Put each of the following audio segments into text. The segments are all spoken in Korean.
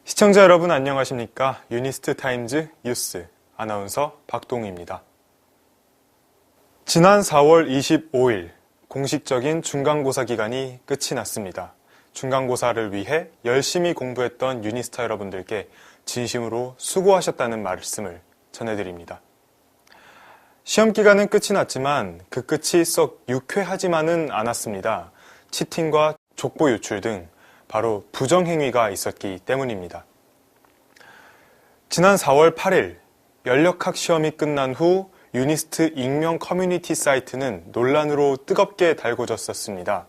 시청자 여러분 안녕하십니까? 유니스트 타임즈 뉴스 아나운서 박동희입니다. 지난 4월 25일 공식적인 중간고사 기간이 끝이 났습니다. 중간고사를 위해 열심히 공부했던 유니스타 여러분들께 진심으로 수고하셨다는 말씀을 전해드립니다. 시험 기간은 끝이 났지만 그 끝이 썩 유쾌하지만은 않았습니다. 치팅과 족보 유출 등 바로 부정행위가 있었기 때문입니다. 지난 4월 8일 연력학 시험이 끝난 후 유니스트 익명 커뮤니티 사이트는 논란으로 뜨겁게 달궈졌었습니다.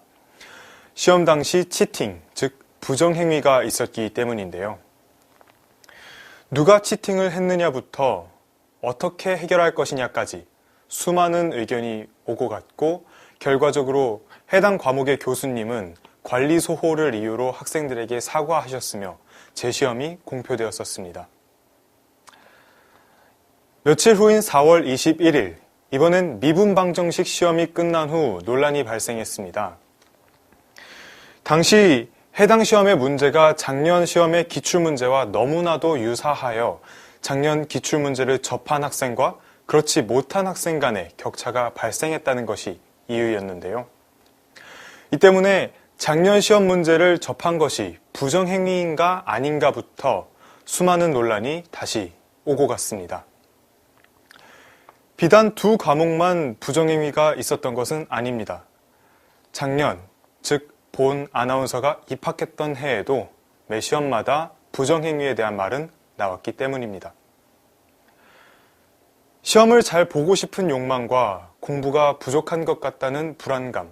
시험 당시 치팅, 즉 부정행위가 있었기 때문인데요. 누가 치팅을 했느냐부터 어떻게 해결할 것이냐까지 수많은 의견이 오고 갔고 결과적으로 해당 과목의 교수님은 관리 소홀을 이유로 학생들에게 사과하셨으며 재시험이 공표되었었습니다. 며칠 후인 4월 21일, 이번엔 미분 방정식 시험이 끝난 후 논란이 발생했습니다. 당시 해당 시험의 문제가 작년 시험의 기출문제와 너무나도 유사하여 작년 기출문제를 접한 학생과 그렇지 못한 학생 간의 격차가 발생했다는 것이 이유였는데요. 이 때문에 작년 시험 문제를 접한 것이 부정행위인가 아닌가부터 수많은 논란이 다시 오고 갔습니다. 비단 두 과목만 부정행위가 있었던 것은 아닙니다. 작년, 즉 본 아나운서가 입학했던 해에도 매 시험마다 부정행위에 대한 말은 나왔기 때문입니다. 시험을 잘 보고 싶은 욕망과 공부가 부족한 것 같다는 불안감,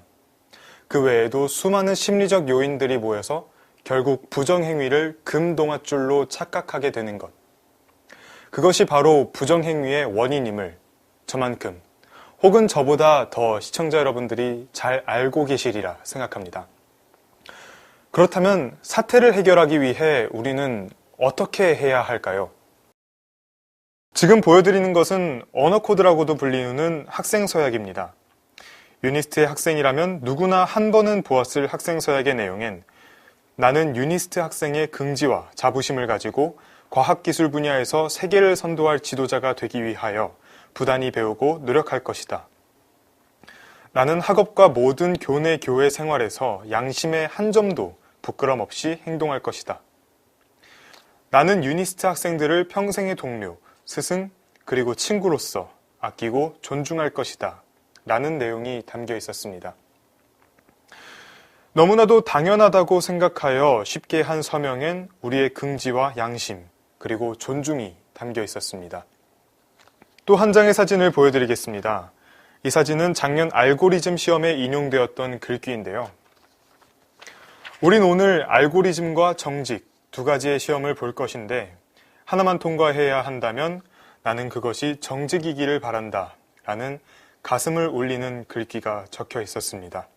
그 외에도 수많은 심리적 요인들이 모여서 결국 부정행위를 금동아줄로 착각하게 되는 것. 그것이 바로 부정행위의 원인임을 저만큼 혹은 저보다 더 시청자 여러분들이 잘 알고 계시리라 생각합니다. 그렇다면 사태를 해결하기 위해 우리는 어떻게 해야 할까요? 지금 보여드리는 것은 언어코드라고도 불리우는 학생서약입니다. 유니스트의 학생이라면 누구나 한 번은 보았을 학생서약의 내용엔 나는 유니스트 학생의 긍지와 자부심을 가지고 과학기술 분야에서 세계를 선도할 지도자가 되기 위하여 부단히 배우고 노력할 것이다. 나는 학업과 모든 교내 교회 생활에서 양심의 한 점도 부끄럼 없이 행동할 것이다. 나는 유니스트 학생들을 평생의 동료, 스승, 그리고 친구로서 아끼고 존중할 것이다. 라는 내용이 담겨 있었습니다. 너무나도 당연하다고 생각하여 쉽게 한 서명엔 우리의 긍지와 양심, 그리고 존중이 담겨 있었습니다. 또 한 장의 사진을 보여드리겠습니다. 이 사진은 작년 알고리즘 시험에 인용되었던 글귀인데요. 우린 오늘 알고리즘과 정직 두 가지의 시험을 볼 것인데 하나만 통과해야 한다면 나는 그것이 정직이기를 바란다 라는 가슴을 울리는 글귀가 적혀 있었습니다.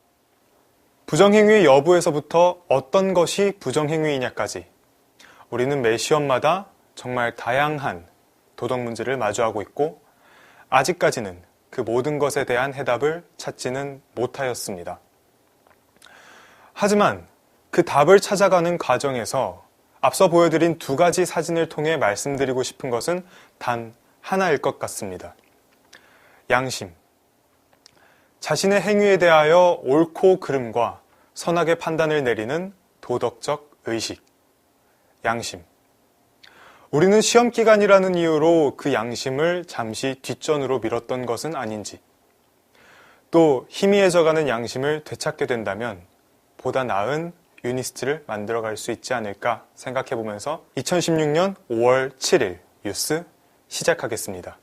부정행위의 여부에서부터 어떤 것이 부정행위이냐까지 우리는 매 시험마다 정말 다양한 도덕 문제를 마주하고 있고 아직까지는 그 모든 것에 대한 해답을 찾지는 못하였습니다. 하지만 그 답을 찾아가는 과정에서 앞서 보여드린 두 가지 사진을 통해 말씀드리고 싶은 것은 단 하나일 것 같습니다. 양심. 자신의 행위에 대하여 옳고 그름과 선악의 판단을 내리는 도덕적 의식. 양심. 우리는 시험 기간이라는 이유로 그 양심을 잠시 뒷전으로 밀었던 것은 아닌지, 또 희미해져가는 양심을 되찾게 된다면 보다 나은 유니스트를 만들어갈 수 있지 않을까 생각해보면서 2016년 5월 7일 뉴스 시작하겠습니다.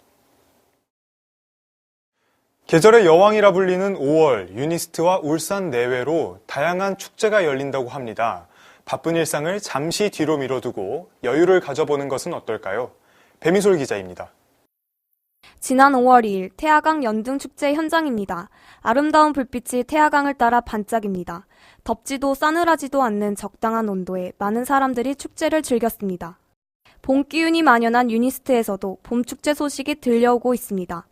계절의 여왕이라 불리는 5월, 유니스트와 울산 내외로 다양한 축제가 열린다고 합니다. 바쁜 일상을 잠시 뒤로 미뤄두고 여유를 가져보는 것은 어떨까요? 배미솔 기자입니다. 지난 5월 2일 태화강 연등축제 현장입니다. 아름다운 불빛이 태화강을 따라 반짝입니다. 덥지도 싸늘하지도 않는 적당한 온도에 많은 사람들이 축제를 즐겼습니다. 봄 기운이 만연한 유니스트에서도 봄축제 소식이 들려오고 있습니다.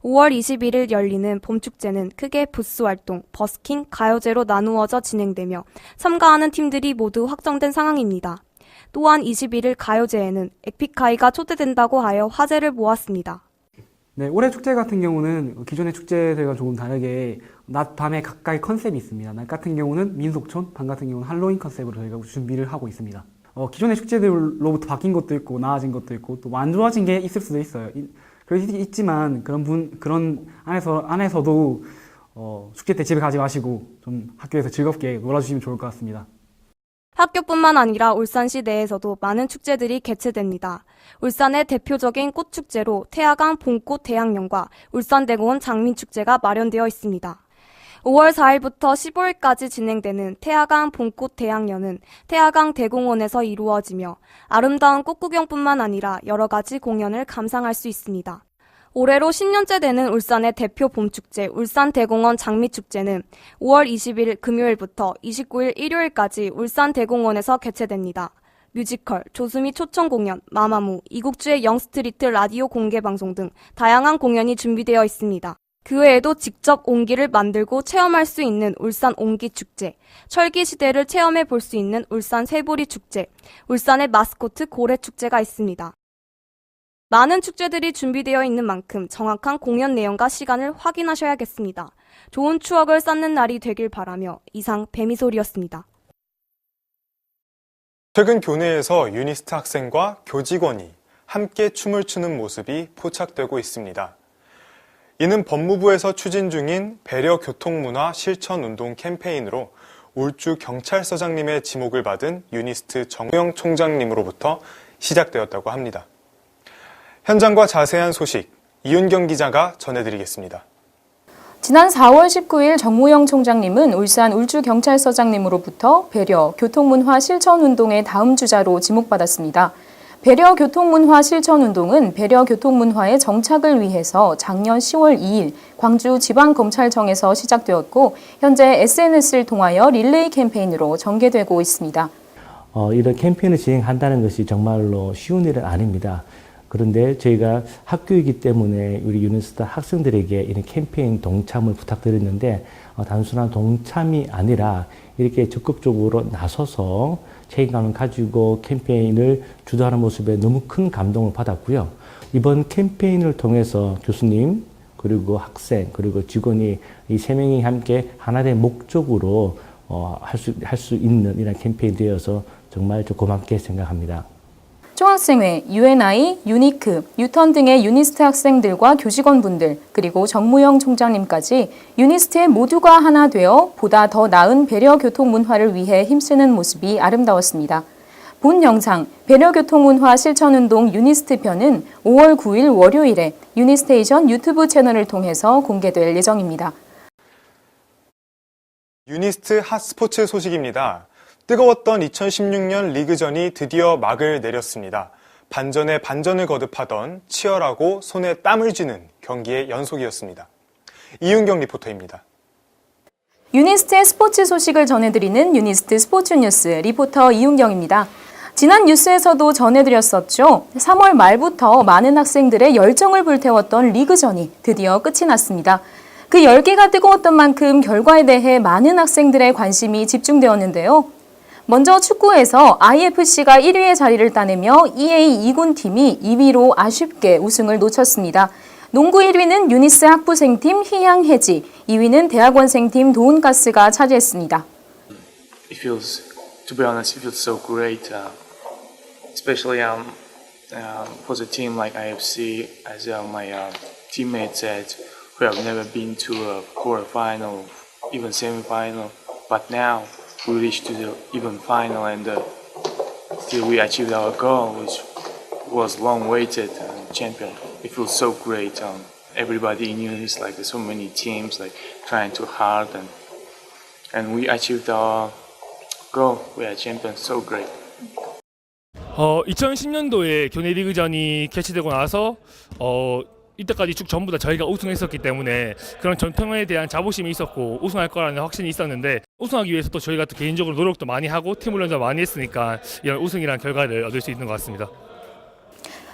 5월 21일 열리는 봄축제는 크게 부스 활동, 버스킹, 가요제로 나누어져 진행되며 참가하는 팀들이 모두 확정된 상황입니다. 또한 21일 가요제에는 에픽하이가 초대된다고 하여 화제를 모았습니다. 네, 올해 축제 같은 경우는 기존의 축제들과 조금 다르게 낮, 밤에 각각의 컨셉이 있습니다. 낮 같은 경우는 민속촌, 밤 같은 경우는 할로윈 컨셉으로 저희가 준비를 하고 있습니다. 기존의 축제들로부터 바뀐 것도 있고 나아진 것도 있고 또 안 좋아진 게 있을 수도 있어요. 있지만 그런 안에서도 축제 때 집에 가지 마시고 좀 학교에서 즐겁게 놀아주시면 좋을 것 같습니다. 학교뿐만 아니라 울산시 내에서도 많은 축제들이 개최됩니다. 울산의 대표적인 꽃축제로 태화강 봄꽃 대향연과 울산대공원 장민축제가 마련되어 있습니다. 5월 4일부터 15일까지 진행되는 태화강 봄꽃 대향연은 태화강 대공원에서 이루어지며 아름다운 꽃구경뿐만 아니라 여러 가지 공연을 감상할 수 있습니다. 올해로 10년째 되는 울산의 대표 봄축제 울산대공원 장미축제는 5월 20일 금요일부터 29일 일요일까지 울산대공원에서 개최됩니다. 뮤지컬, 조수미 초청공연, 마마무, 이국주의 영스트리트 라디오 공개방송 등 다양한 공연이 준비되어 있습니다. 그 외에도 직접 옹기를 만들고 체험할 수 있는 울산 옹기축제, 철기 시대를 체험해 볼 수 있는 울산 쇠보리 축제, 울산의 마스코트 고래축제가 있습니다. 많은 축제들이 준비되어 있는 만큼 정확한 공연 내용과 시간을 확인하셔야겠습니다. 좋은 추억을 쌓는 날이 되길 바라며 이상 뱀이소리였습니다. 최근 교내에서 유니스트 학생과 교직원이 함께 춤을 추는 모습이 포착되고 있습니다. 이는 법무부에서 추진 중인 배려 교통문화 실천운동 캠페인으로 울주 경찰서장님의 지목을 받은 유니스트 정우영 총장님으로부터 시작되었다고 합니다. 현장과 자세한 소식 이윤경 기자가 전해드리겠습니다. 지난 4월 19일 정무영 총장님은 울산 울주경찰서장님으로부터 배려 교통문화 실천운동의 다음 주자로 지목받았습니다. 배려 교통문화 실천운동은 배려 교통문화의 정착을 위해서 작년 10월 2일 광주 지방검찰청에서 시작되었고 현재 SNS를 통하여 릴레이 캠페인으로 전개되고 있습니다. 이런 캠페인을 진행한다는 것이 정말로 쉬운 일은 아닙니다. 그런데 저희가 학교이기 때문에 우리 유니스트 학생들에게 이런 캠페인 동참을 부탁드렸는데 단순한 동참이 아니라 이렇게 적극적으로 나서서 책임감을 가지고 캠페인을 주도하는 모습에 너무 큰 감동을 받았고요. 이번 캠페인을 통해서 교수님, 그리고 학생, 그리고 직원이 이 세 명이 함께 하나의 목적으로 할 수 있는 이런 캠페인이 되어서 정말 좀 고맙게 생각합니다. 총학생회, UNI, 유니크, 유턴 등의 유니스트 학생들과 교직원분들 그리고 정무영 총장님까지 유니스트의 모두가 하나 되어 보다 더 나은 배려 교통 문화를 위해 힘쓰는 모습이 아름다웠습니다. 본 영상 배려 교통 문화 실천운동 유니스트 편은 5월 9일 월요일에 유니스테이션 유튜브 채널을 통해서 공개될 예정입니다. 유니스트 핫스포츠 소식입니다. 뜨거웠던 2016년 리그전이 드디어 막을 내렸습니다. 반전에 반전을 거듭하던 치열하고 손에 땀을 쥐는 경기의 연속이었습니다. 이윤경 리포터입니다. 유니스트의 스포츠 소식을 전해드리는 유니스트 스포츠 뉴스 리포터 이윤경입니다. 지난 뉴스에서도 전해드렸었죠. 3월 말부터 많은 학생들의 열정을 불태웠던 리그전이 드디어 끝이 났습니다. 그 열기가 뜨거웠던 만큼 결과에 대해 많은 학생들의 관심이 집중되었는데요. 먼저 축구에서 IFC가 1위의 자리를 따내며 EA 2군 팀이 2위로 아쉽게 우승을 놓쳤습니다. 농구 1위는 유니스 학부생팀 희양해지, 2위는 대학원생팀 도운가스가 차지했습니다. To be honest, it feels so great, especially for the team like IFC, as my teammates said, who have never been to a quarterfinal, even semi-final, but now we reached to the even final and still we achieved our goal, which was long-awaited champion. It feels so great. Everybody in Unis, like there's so many teams like trying too hard, and we achieved our goal. We are champions. So great. 2010년도에 교내 리그전이 개최되고 나서 이때까지 쭉 전부 다 저희가 우승했었기 때문에 그런 전통에 대한 자부심이 있었고 우승할 거라는 확신이 있었는데 우승하기 위해서 또 저희가 또 개인적으로 노력도 많이 하고 팀 훈련도 많이 했으니까 이런 우승이라는 결과를 얻을 수 있는 것 같습니다.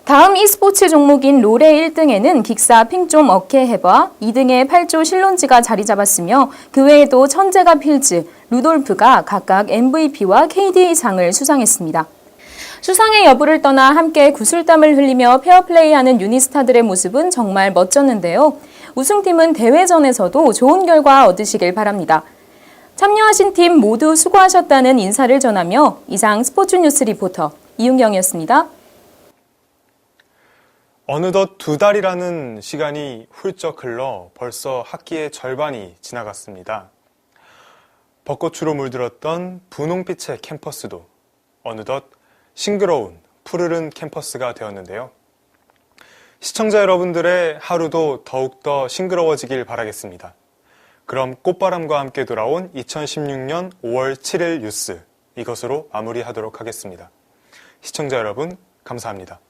다음 e스포츠 종목인 롤의 1등에는 긱사 핑좀 어케 해바, 2등에 8조 실론지가 자리 잡았으며 그 외에도 천재가 필즈, 루돌프가 각각 MVP와 KDA상을 수상했습니다. 수상의 여부를 떠나 함께 구슬땀을 흘리며 페어플레이하는 유니스타들의 모습은 정말 멋졌는데요. 우승팀은 대회전에서도 좋은 결과 얻으시길 바랍니다. 참여하신 팀 모두 수고하셨다는 인사를 전하며 이상 스포츠 뉴스 리포터 이윤경이었습니다. 어느덧 2달이라는 시간이 훌쩍 흘러 벌써 학기의 절반이 지나갔습니다. 벚꽃으로 물들었던 분홍빛의 캠퍼스도 어느덧 싱그러운 푸르른 캠퍼스가 되었는데요. 시청자 여러분들의 하루도 더욱더 싱그러워지길 바라겠습니다. 그럼 꽃바람과 함께 돌아온 2016년 5월 7일 뉴스, 이것으로 마무리하도록 하겠습니다. 시청자 여러분, 감사합니다.